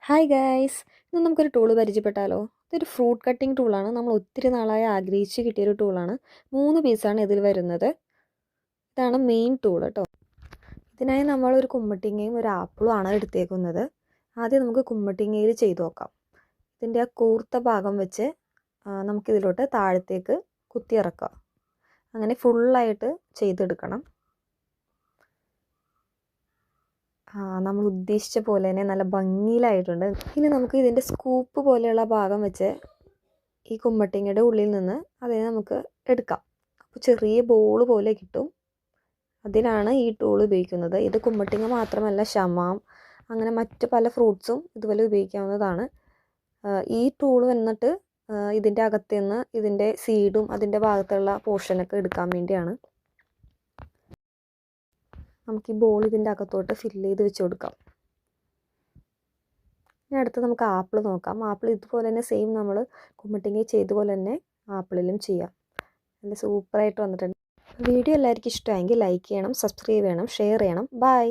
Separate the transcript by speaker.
Speaker 1: Hi guys, ഇന്ന് നമുക്കൊരു tool പരിചയപ്പെട്ടാലോ? ഇതൊരു ഫ്രൂട്ട് കട്ടിംഗ് ടൂളാണ്. നമ്മൾ ഒത്തിരി നാളായി ആഗ്രഹിച്ച് കിട്ടിയൊരു ടൂളാണ്. 3 പീസാണ് ഇതിൽ വരുന്നത്. ഇതാണ് മെയിൻ ടൂൾ കേട്ടോ. ഇതിനായി നമ്മളൊരു കുമ്മട്ടിങ്ങയും ഒരു ആപ്പിളും ആണ് എടുത്തേക്കുന്നത്. ആദ്യം നമുക്ക് കുമ്മട്ടിങ്ങയിൽ ചെയ്ത് നോക്കാം. ഇതിൻ്റെ ആ കൂർത്ത ഭാഗം വെച്ച് നമുക്കിതിലോട്ട് താഴത്തേക്ക് കുത്തിയിറക്കാം. അങ്ങനെ ഫുള്ളായിട്ട് ചെയ്തെടുക്കണം. നമ്മൾ ഉദ്ദേശിച്ച പോലെ തന്നെ നല്ല ഭംഗിയിലായിട്ടുണ്ട്. ഇനി നമുക്ക് ഇതിൻ്റെ സ്കൂപ്പ് പോലെയുള്ള ഭാഗം വെച്ച് ഈ കുമ്മട്ടിങ്ങയുടെ ഉള്ളിൽ നിന്ന് അതിനെ നമുക്ക് എടുക്കാം. അപ്പോൾ ചെറിയ ബോൾ പോലെ കിട്ടും. അതിനാണ് ഈ ടൂൾ ഉപയോഗിക്കുന്നത്. ഇത് കുമ്മട്ടിങ്ങ മാത്രമല്ല, ഷമാം അങ്ങനെ മറ്റ് പല ഫ്രൂട്ട്സും ഇതുപോലെ ഉപയോഗിക്കാവുന്നതാണ്. ഈ ടൂൾ വന്നിട്ട് ഇതിൻ്റെ അകത്തു നിന്ന് ഇതിൻ്റെ സീഡും അതിൻ്റെ ഭാഗത്തുള്ള പോർഷനൊക്കെ എടുക്കാൻ വേണ്ടിയാണ്. നമുക്ക് ഈ ബോൾ ഇതിൻ്റെ അകത്തോട്ട് ഫില്ല് ചെയ്ത് വെച്ച് കൊടുക്കാം. ഇനി അടുത്ത് നമുക്ക് ആപ്പിൾ നോക്കാം. ആപ്പിൾ ഇതുപോലെ തന്നെ സെയിം നമ്മൾ കുമ്മട്ടിങ്ങ ചെയ്ത പോലെ തന്നെ ആപ്പിളിലും ചെയ്യാം. നല്ല സൂപ്പറായിട്ട് വന്നിട്ടുണ്ട്. വീഡിയോ എല്ലാവർക്കും ഇഷ്ടമായെങ്കിൽ ലൈക്ക് ചെയ്യണം, സബ്സ്ക്രൈബ് ചെയ്യണം, ഷെയർ ചെയ്യണം. ബൈ.